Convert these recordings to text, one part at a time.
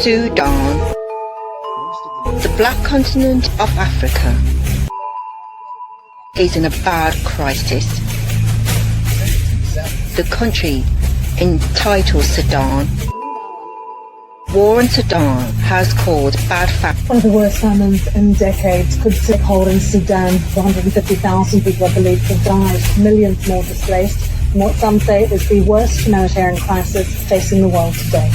Sudan, the black continent of Africa, is in a bad crisis. The country entitled Sudan. War in Sudan has caused bad famine. One of the worst famines in decades could take hold in Sudan. 150,000 people are believed to have died, millions more displaced, and what some say is the worst humanitarian crisis facing the world today.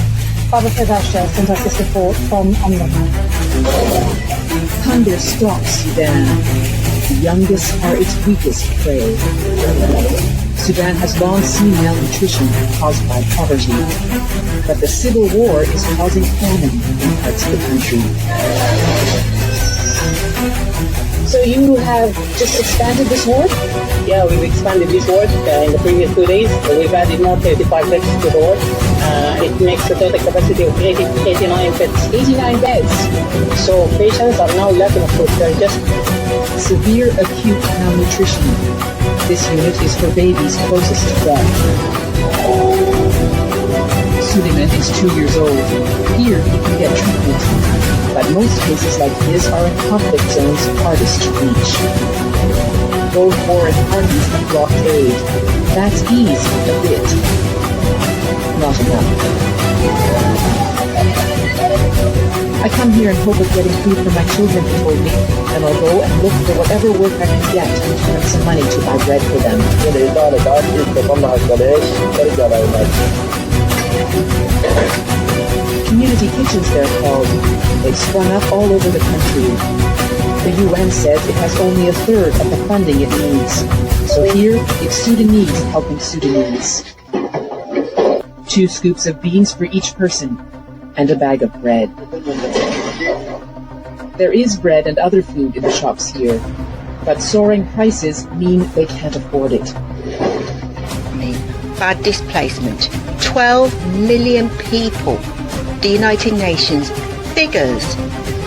Barbara Fedasha sent us this report from Omdurman. Hunger stalks Sudan. The youngest are its weakest prey. Sudan has long seen malnutrition caused by poverty, but the civil war is causing famine in parts of the country. So you have just expanded this ward? Yeah, we've expanded this ward in the previous 2 days. We've added more 35 beds to the ward. It makes a total capacity of 89 beds. 89 beds. So patients are now lacking of food. They're just severe acute malnutrition. This unit is for babies closest to death. Suleiman is 2 years old. Here he can get treatment, but most cases like his are in conflict zones hardest to reach. Both warring parties have blocked aid. That's eased a bit. Not enough. I come here in hope of getting food for my children, he told me, and I'll go and look for whatever work I can get and turn some money to buy bread for them. Community kitchens, they're called. They've sprung up all over the country. The UN says it has only a third of the funding it needs. So here, it's Sudanese helping Sudanese. 2 scoops of beans for each person, and a bag of bread. There is bread and other food in the shops here, but soaring prices mean they can't afford it. Bad displacement. 12 million people. The United Nations figures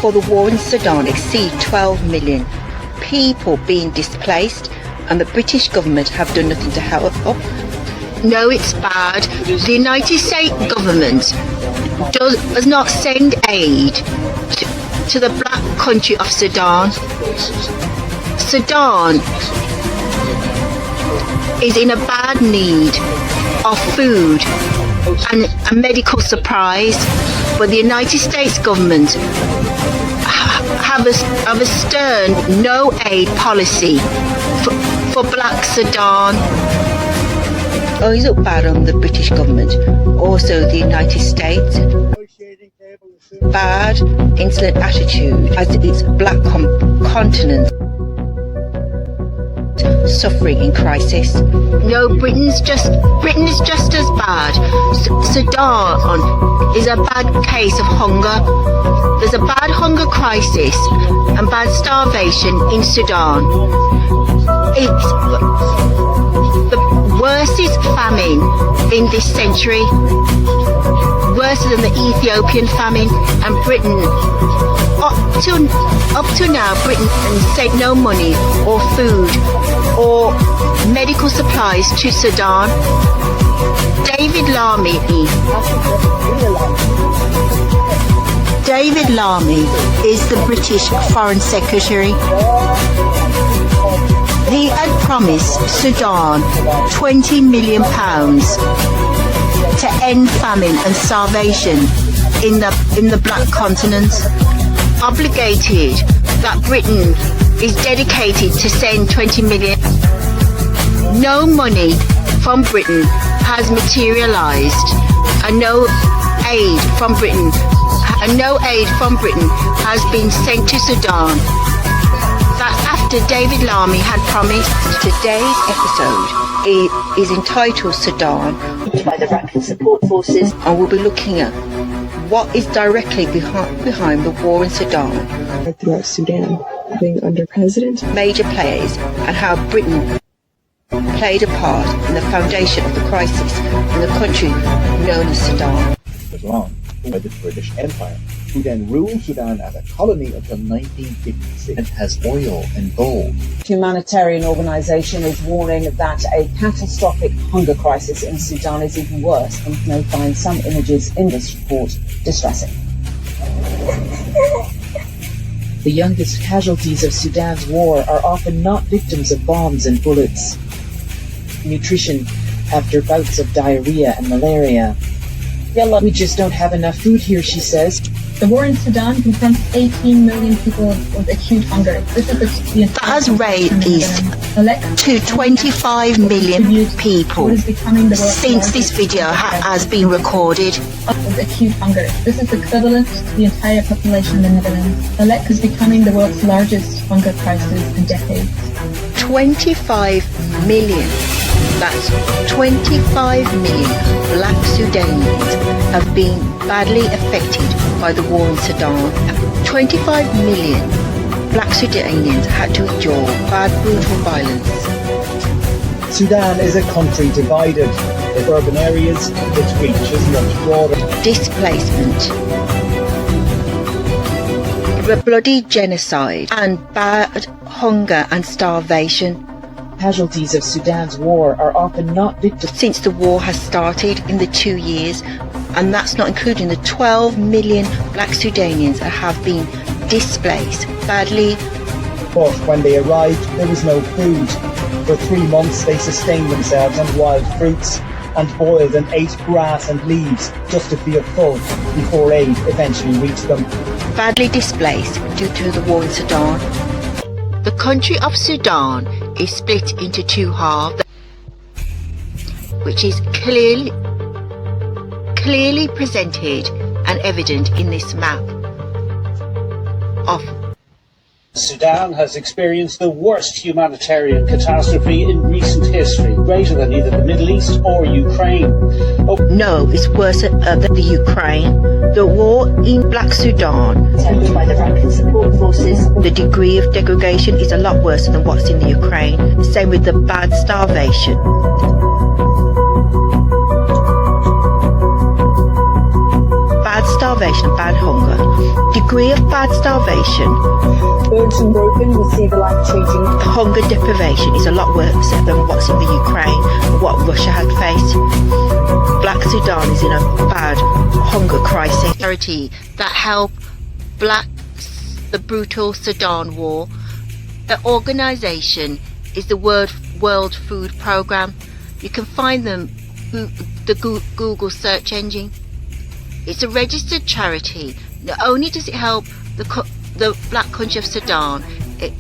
for the war in Sudan exceed 12 million people being displaced, and the British government have done nothing to help up. No, it's bad. The United States government does not send aid to the black country of Sudan. Sudan is in a bad need of food and medical supplies, but the United States government have a stern no aid policy for black Sudan. Oh, you look bad on the British government, also the United States. Bad, insolent attitude as its black continent suffering in crisis. No, Britain is just as bad. Sudan is a bad case of hunger. There's a bad hunger crisis and bad starvation in Sudan. It's the worstest famine in this century, worse than the Ethiopian famine, and Britain, up to now, Britain sent no money or food or medical supplies to Sudan. David Lammy is the British Foreign Secretary. He had promised Sudan £20 million to end famine and starvation in the black continent. Obligated that Britain is dedicated to send 20 million. No money from Britain has materialised, and no aid from Britain has been sent to Sudan. That's after David Lammy had promised. Today's episode is entitled Sudan by the Rapid Support Forces, and we'll be looking at what is directly behind the war in Sudan. Throughout Sudan, being under president, major players, and how Britain played a part in the foundation of the crisis in the country known as Sudan. Was long by the British Empire, who then ruled Sudan as a colony until 1956 and has oil and gold. Humanitarian organisation is warning that a catastrophic hunger crisis in Sudan is even worse, and may find some images in this report distressing. The youngest casualties of Sudan's war are often not victims of bombs and bullets. Nutrition after bouts of diarrhea and malaria. We just don't have enough food here, she says. The war in Sudan confronts 18 million people with acute hunger. This is the That has raised to 25 million people since this video has been recorded. With acute hunger. This is equivalent to the entire population of the Netherlands. Alec is becoming the world's largest hunger crisis in decades. 25 million. That's 25 million black Sudanese have been badly affected by the war in Sudan. 25 million black Sudanese had to endure bad, brutal violence. Sudan is a country divided. With urban areas, its reach is much broader. Displacement, bloody genocide, and bad hunger and starvation. Casualties of Sudan's war are often not victims. Since the war has started in the 2 years, and that's not including the 12 million black Sudanese that have been displaced badly. But when they arrived, there was no food. For 3 months, they sustained themselves on wild fruits and boiled and ate grass and leaves just to feel full before aid eventually reached them. Badly displaced due to the war in Sudan. The country of Sudan is split into two halves, which is clearly presented and evident in this map of Sudan has experienced the worst humanitarian catastrophe in recent history, greater than either the Middle East or Ukraine. No, it's worse than the Ukraine. The war in Black Sudan, by the Franken support forces. the degree of degradation is a lot worse than what's in the Ukraine. Same with the bad starvation. Bad starvation and bad hunger. Degree of bad starvation, Birds and broken will see the life-changing. hunger deprivation is a lot worse than what's in the Ukraine, what Russia had faced. Black Sudan is in a bad hunger crisis. Charity that help the brutal Sudan war. The organisation is the World Food Programme. You can find them the Google search engine. It's a registered charity. Not only does it help the black country of Sudan, it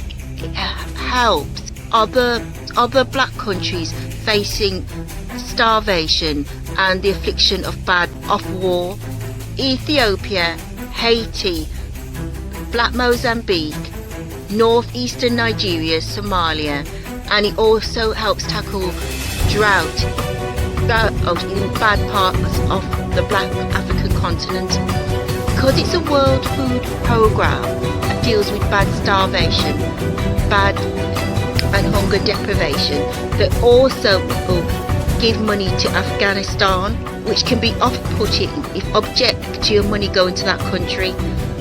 helps other black countries facing starvation and the affliction of war. Ethiopia, Haiti, Black Mozambique, northeastern Nigeria, Somalia, and it also helps tackle drought in bad parts of the black African continent. Because it's a world food programme that deals with bad starvation, bad and hunger deprivation, they also give money to Afghanistan, which can be off-putting if object to your money going to that country,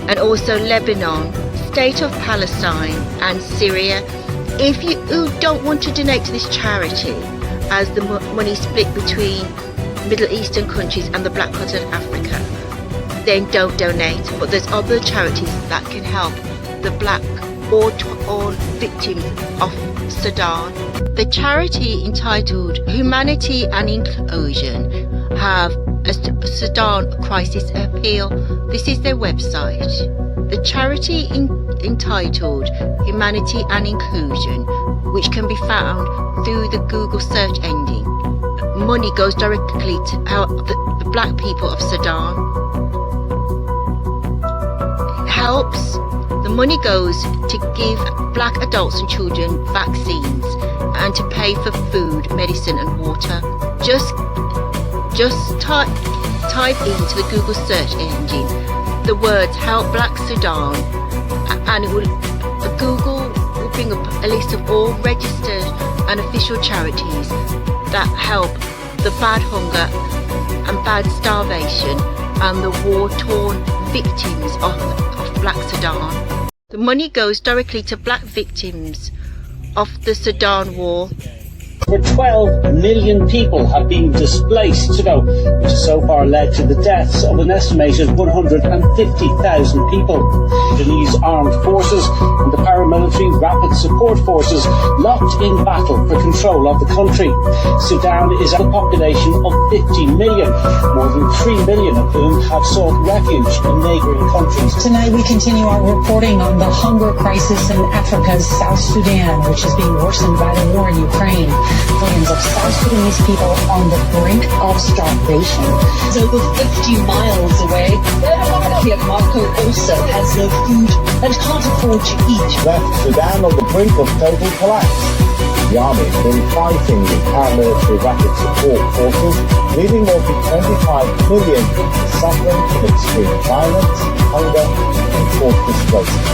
and also Lebanon, State of Palestine and Syria. If you don't want to donate to this charity, as the money is split between Middle Eastern countries and the black continent of Africa, then don't donate. But there's other charities that can help the black or victims of Sudan. The charity entitled Humanity and Inclusion have a Sudan crisis appeal. This is their website. The charity entitled Humanity and Inclusion, which can be found through the Google search engine. Money goes directly to help the black people of Sudan. The money goes to give black adults and children vaccines and to pay for food, medicine and water. Just type into the Google search engine the words "Help Black Sudan" and Google will bring up a list of all registered and official charities that help the bad hunger and bad starvation and the war-torn victims of Black Sudan. The money goes directly to black victims of the Sudan war. where 12 million people have been displaced, which has so far led to the deaths of an estimated 150,000 people. Sudanese armed forces and the paramilitary rapid support forces locked in battle for control of the country. Sudan is a population of 50 million, more than 3 million of whom have sought refuge in neighbouring countries. Tonight we continue our reporting on the hunger crisis in Africa's South Sudan, which is being worsened by the war in Ukraine. Millions of South Sudanese people on the brink of starvation. It's over 50 miles away. Here, Marco also has no food and can't afford to eat. Left Sudan on the brink of total collapse. The army has been fighting with paramilitary rapid support forces, leaving more than 25 million people suffering from extreme violence, hunger, and forced displacement.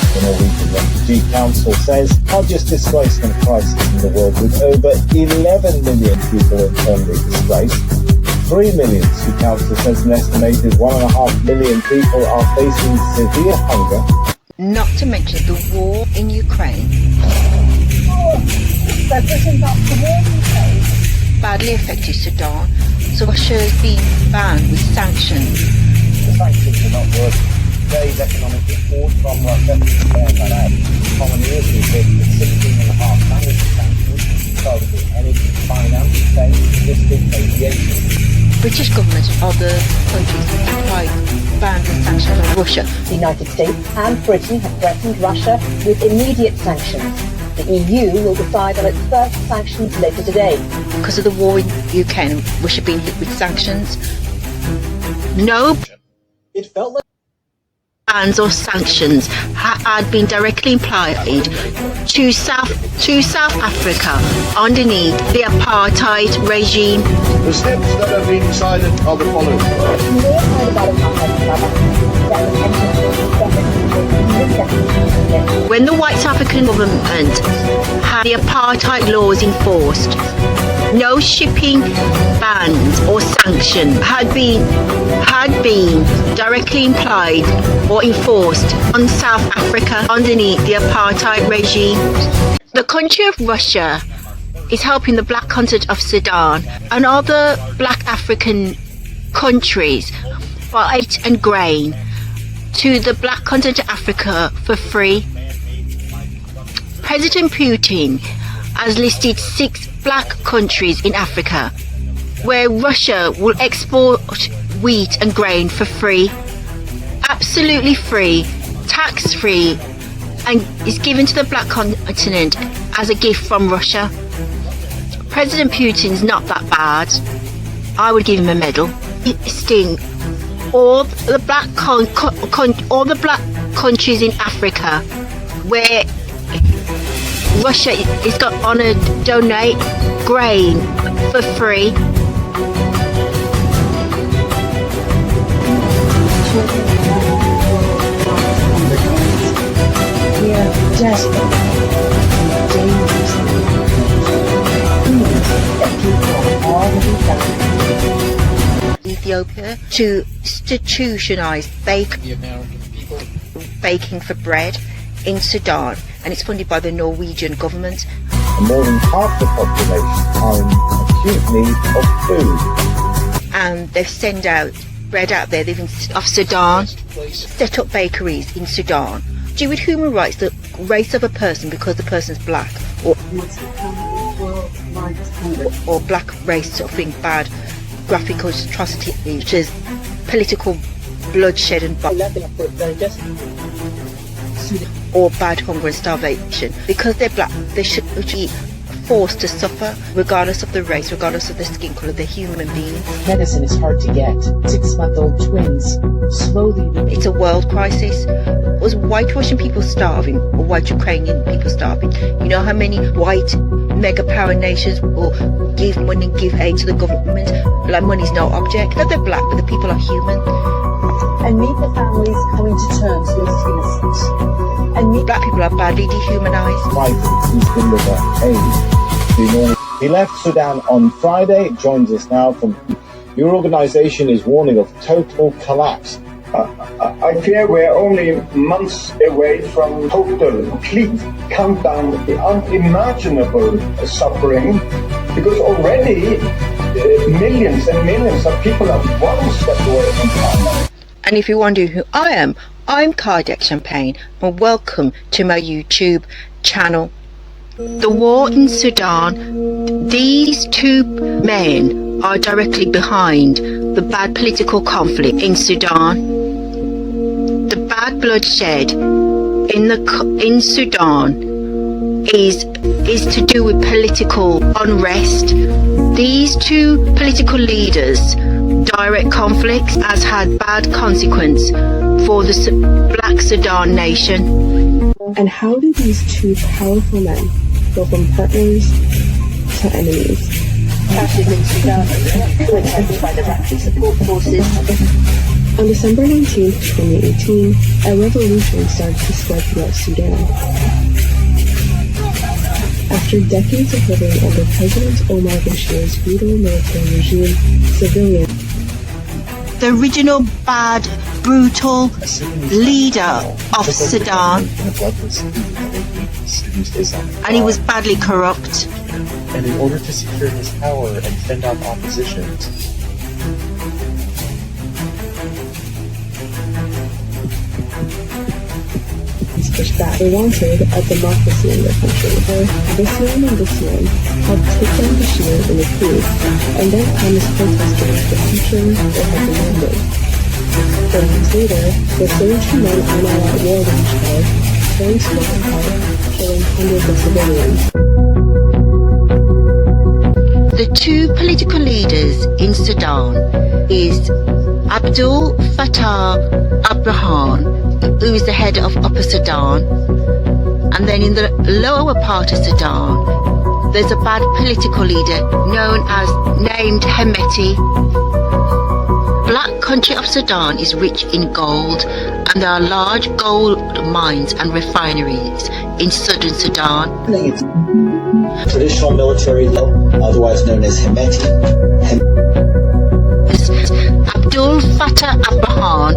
The Norwegian Refugee Council says largest displacement crisis in the world, with over 11 million people internally displaced. 3 million, the council says an estimated 1.5 million people are facing severe hunger. Not to mention the war in Ukraine. Badly affected Sudan, so Russia has been banned with sanctions. The sanctions are not working. Today's economic report from Russia commoners who said that 16.5 managed sanctions targeting energy, finance, trade, logistics, aviation. British government and other countries have tried ban the sanctions on Russia. The United States and Britain have threatened Russia with immediate sanctions. The EU will decide on its first sanctions later today. Because of the war in Ukraine, Russia being hit with sanctions. No It felt like bans or sanctions had been directly applied to South Africa underneath the apartheid regime. The steps that have been decided are the following. When the White South African government had the apartheid laws enforced, no shipping bans or sanctions had been directly implied or enforced on South Africa underneath the apartheid regime. The country of Russia is helping the black continent of Sudan and other black African countries buy wheat and grain to the black continent of Africa for free. President Putin has listed 6 black countries in Africa where Russia will export wheat and grain for free, absolutely free, tax-free, and is given to the black continent as a gift from Russia. President Putin's not that bad. I would give him a medal. Sting all the black countries in Africa where Russia is on to donate grain for free. We are desperate and dangerous. That people already died. Ethiopia to institutionalize baking for bread in Sudan, and it's funded by the Norwegian government. More than half the population are in acute need of food. And they've sent out bread out there living of Sudan, set up bakeries in Sudan. Do you with human rights the race of a person because the person's black or black race something bad, graphic atrocity, which is political bloodshed and or bad hunger and starvation. Because they're black, they should be forced to suffer regardless of the race, regardless of the skin colour. They're human beings. Medicine is hard to get. 6-month-old twins slowly. It's a world crisis. Was white Russian people starving or white Ukrainian people starving? You know how many white mega power nations will give money and give aid to the government? Like money's no object. No, they're black, but the people are human. And meet the families coming to terms with innocence. And meet black people are badly dehumanized. Fighting to deliver aid. He left Sudan on Friday, joins us now from your organization is warning of total collapse I fear we're only months away from total, complete countdown, the unimaginable suffering, because already millions and millions of people have one step away from famine. And if you wonder who I am, I'm Cardiac Champagne, and welcome to my YouTube channel. The war in Sudan, these two men are directly behind the bad political conflict in Sudan. The bad bloodshed in Sudan is to do with political unrest. These two political leaders' direct conflicts has had bad consequence for the Black Sudan nation. And how do these two powerful men go from partners to enemies? Clashes in Sudan were attended by the rapid support forces. On December 19, 2018, a revolution started to spread throughout Sudan. After decades of living under President Omar Bashir's brutal military regime, civilians, the original bad, brutal leader of Sudan, and he was badly corrupt. And in order to secure his power and fend off opposition, pushed back. They wanted a democracy in their country. This man and this man helped take down Bashir in the coup, and then promised protesters the future they had demanded. 4 months later, the same two men are now at war with each other, tearing Sudan apart, killing hundreds of civilians. The two political leaders in Sudan is Abdul Fattah al-Burhan, who is the head of Upper Sudan, and then in the lower part of Sudan there's a bad political leader named Hemeti. Black country of Sudan is rich in gold, and there are large gold mines and refineries in southern Sudan. Traditional military leader, otherwise known as Hemeti. Abdul Fattah al-Burhan.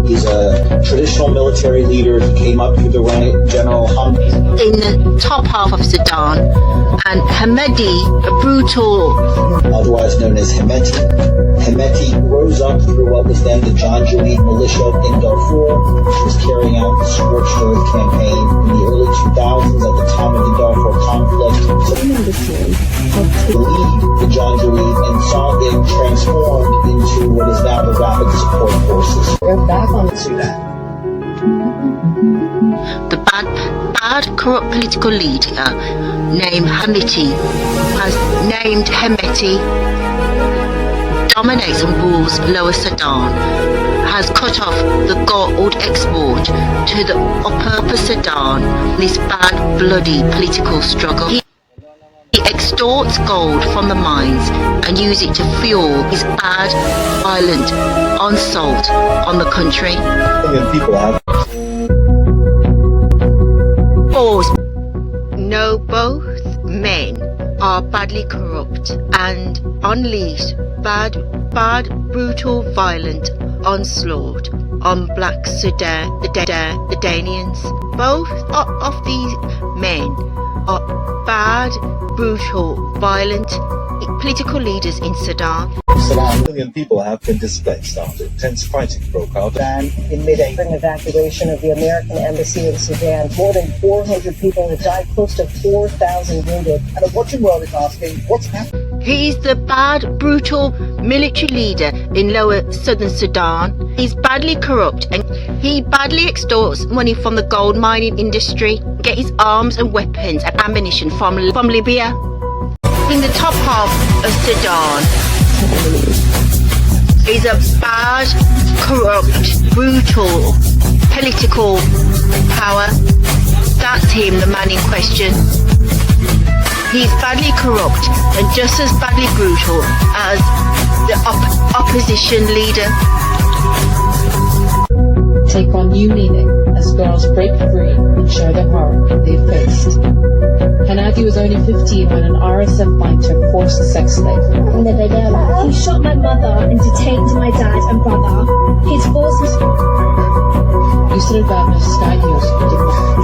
He's a traditional military leader. He came up through the rank General Hamdi. In the top half of Sudan, and Hemeti, a brutal, otherwise known as Hemeti. Hemeti rose up through what was then the Janjaweed militia in Darfur, which was carrying out the Scorched Earth campaign in the early 2000s at the time of the Darfur conflict. To lead the Janjaweed and saw it transformed into what is now the Rapid Support Forces. We're back on Sudan. The bad corrupt political leader named Hemeti dominates and rules Lower Sudan, has cut off the gold export to the Upper Sudan in this bad bloody political struggle. He extorts gold from the mines and uses it to fuel his bad, violent onslaught on the country. People have. No, both men are badly corrupt and unleash bad, brutal, violent onslaught on Black Sudanians. Both of these men are bad, brutal, violent political leaders in Sudan. Sudan, 1 million people have been displaced after intense fighting broke out. And in mid-April, evacuation of the American embassy in Sudan. More than 400 people have died, close to 4,000 wounded. And the watching world is asking, what's happening? He's the bad, brutal military leader in lower southern Sudan. He's badly corrupt and he badly extorts money from the gold mining industry, get his arms and weapons and ammunition from Libya. In the top half of Sudan is a bad, corrupt, brutal political power. That's him, the man in question. He's badly corrupt and just as badly brutal as the opposition leader. Take on new meaning as girls break free and share the horror they've faced. Hanafi was only 15 when an RSF fighter forced a sex slave. He shot my mother and detained my dad and brother. He's forced me. The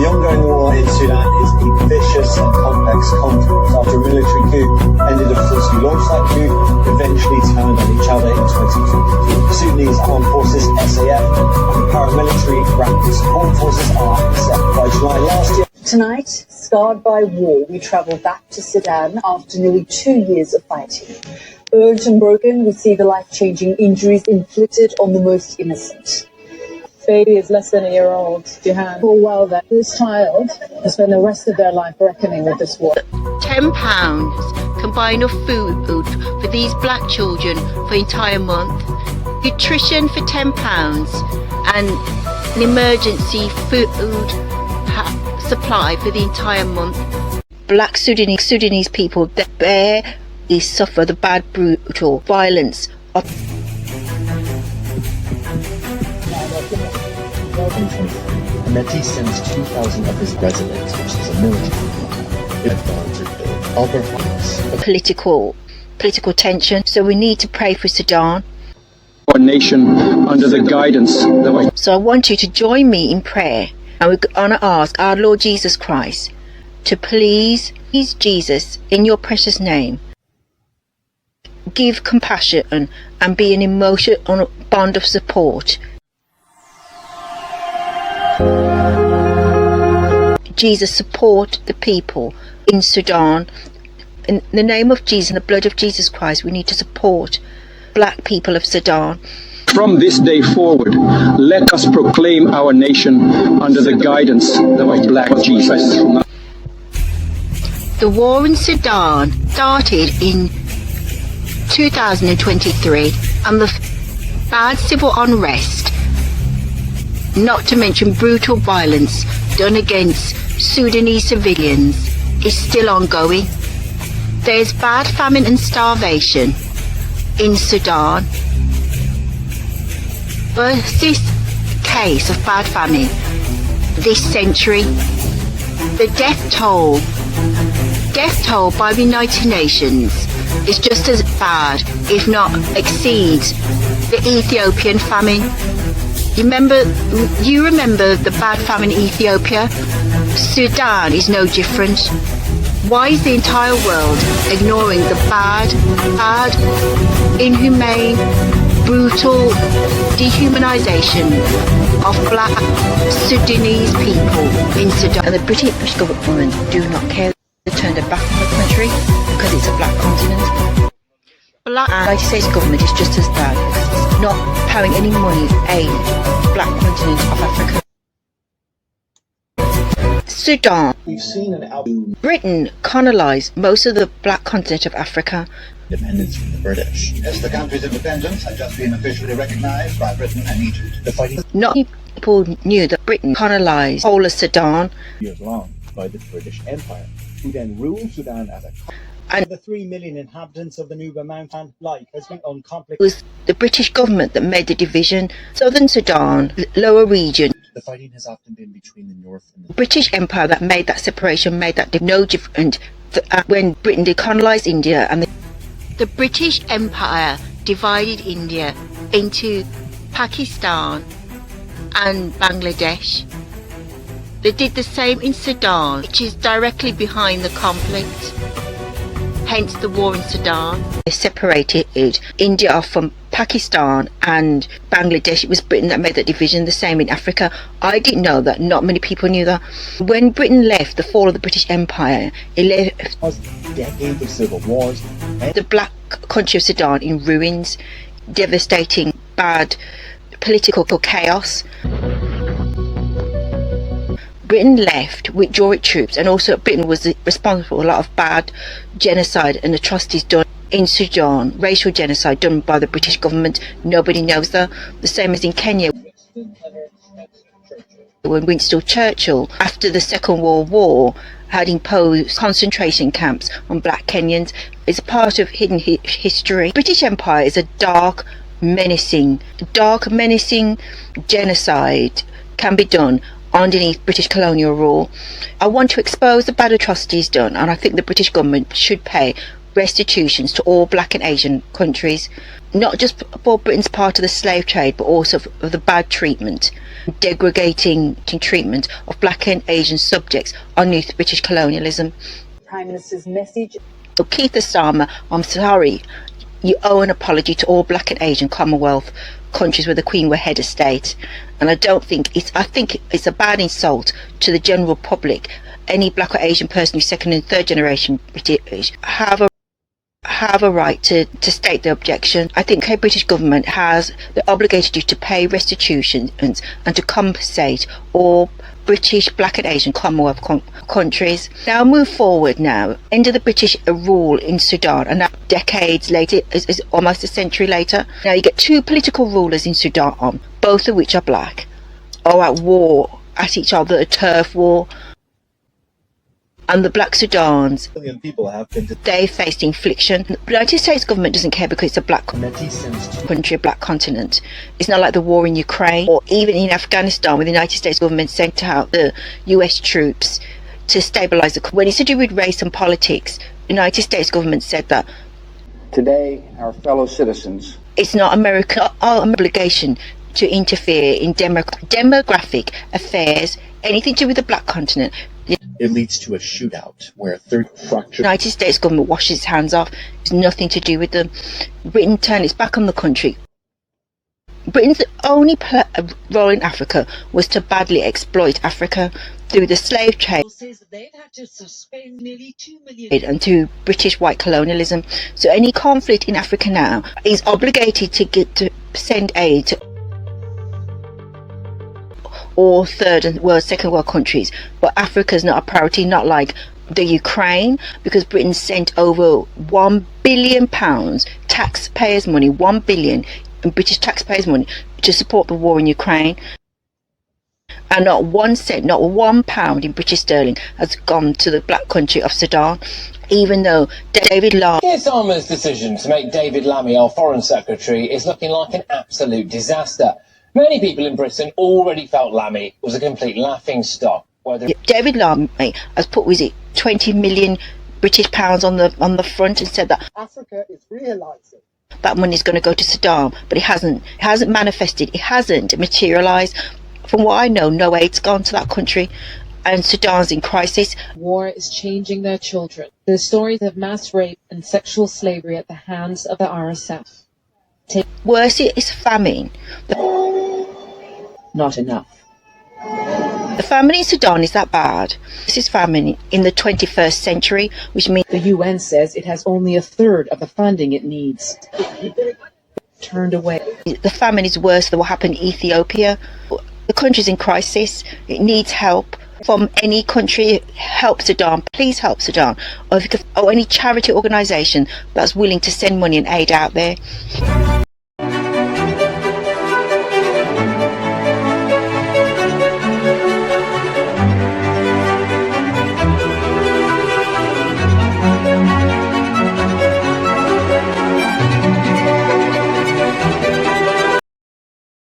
ongoing war in Sudan is a vicious and complex conflict. After a military coup ended a force who launched that coup, eventually turned on each other in 2022. The Sudanese Armed Forces, SAF, and the paramilitary Rapid Support Forces, RSF. By July last year. Tonight, scarred by war, we travel back to Sudan after nearly 2 years of fighting. Urged and broken, we see the life-changing injuries inflicted on the most innocent. Baby is less than a year old, Jihan. Full well that this child has spent the rest of their life reckoning with this war. £10 can buy enough food for these black children for an entire month. Nutrition for £10 and an emergency food supply for the entire month. Black Sudanese people that barely suffer the bad, brutal violence of Hemeti sends 2,000 of his residents, which is a military upper house. Political tension, so we need to pray for Sudan. Our nation under the guidance. So I want you to join me in prayer, and we're going to ask our Lord Jesus Christ to please Jesus, in your precious name, give compassion and be an emotional bond of support. Jesus, support the people in Sudan. In the name of Jesus and the blood of Jesus Christ, we need to support black people of Sudan. From this day forward, let us proclaim our nation under the guidance of Black Jesus. The war in Sudan started in 2023, and the bad civil unrest, not to mention brutal violence done against Sudanese civilians, is still ongoing. There's bad famine and starvation in Sudan. First case of bad famine this century. The death toll by the United Nations is just as bad, if not exceeds, the Ethiopian famine. You remember the bad famine in Ethiopia? Sudan is no different. Why is the entire world ignoring the bad, inhumane, brutal dehumanization of black Sudanese people in Sudan? And the British government do not care. They turn their back on the country because it's a black continent. Black United States government is just as bad because it's not pouring any money aid black continent of Africa. Sudan. We've seen an outboom. Britain colonized most of the black continent of Africa. Independence from the British. Yes, the country's independence has just been officially recognized by Britain and Egypt. The fighting Not people knew that Britain colonized whole of Sudan. years long by the British Empire, who then ruled Sudan as a And the 3 million inhabitants of the Nuba Mountain, life has been uncomplicated. it was the British government that made the division. Southern Sudan, lower region. The fighting has often been between the North and the British Empire that made that separation, made that no different when Britain decolonized India, and the British Empire divided India into Pakistan and Bangladesh. They did the same in Sudan, which is directly behind the conflict, hence the war in Sudan. They separated India off from Pakistan and Bangladesh. It was Britain that made that division. The same in Africa. I didn't know that. Not many people knew that. When Britain left, the fall of the British Empire, it left decades of civil wars. The black country of Sudan in ruins, devastating, bad political chaos. Britain left, withdrew its troops, and also Britain was responsible for a lot of bad genocide and atrocities done in Sudan, racial genocide done by the British government. Nobody knows that. The same as in Kenya, when Winston Churchill, after the Second World War, had imposed concentration camps on black Kenyans. It's a part of hidden history. British Empire is a dark, menacing genocide can be done underneath British colonial rule. I want to expose the bad atrocities done, and I think the British government should pay restitutions to all black and Asian countries, not just for Britain's part of the slave trade, but also of the bad treatment, degrading treatment of black and Asian subjects underneath British colonialism. Prime Minister's message. So Keith Starmer, I'm sorry, you owe an apology to all black and Asian Commonwealth countries where the Queen were head of state, and I think it's a bad insult to the general public. Any black or Asian person who's second and third generation British have a right to state their objection. I think the British government has the obligation to pay restitution and to compensate all British, black and Asian Commonwealth countries. Now move forward now, end of the British rule in Sudan, and now decades later, is almost a century later. Now you get two political rulers in Sudan, both of which are black, are at war at each other, a turf war. And the black Sudans, million people have been they faced infliction. The United States government doesn't care because it's a black country, a black continent. It's not like the war in Ukraine or even in Afghanistan, where the United States government sent out the US troops to stabilize the country. When it's to do with race and politics, the United States government said that today our fellow citizens, it's not America's obligation to interfere in demographic affairs, anything to do with the black continent. It leads to a shootout where a third fracture. The United States government washes its hands off. It's nothing to do with them. Britain turned its back on the country. Britain's only role in Africa was to badly exploit Africa through the slave trade and to British white colonialism. So any conflict in Africa now is obligated to send aid to or third and second world countries, but Africa's not a priority, not like the Ukraine, because Britain sent over £1 billion taxpayers' money, 1 billion in British taxpayers' money to support the war in Ukraine, and not 1 cent, not £1 in British sterling has gone to the black country of Sudan, even though David Lammy. Keir Starmer's decision to make David Lammy our Foreign Secretary is looking like an absolute disaster. Many people in Britain already felt Lammy was a complete laughingstock. David Lammy has put, was it 20 million British pounds on the front and said that Africa is realizing that money is going to go to Sudan, but it hasn't manifested, it hasn't materialized. From what I know, no aid's gone to that country, and Sudan's in crisis. War is changing their children. The stories of mass rape and sexual slavery at the hands of the RSF. Worse is famine. Not enough. The famine in Sudan is that bad. This is famine in the 21st century, which means the UN says it has only a third of the funding it needs. Turned away. The famine is worse than what happened in Ethiopia. The country's in crisis. It needs help from any country. Help Sudan. Please help Sudan. Or any charity organisation that's willing to send money and aid out there.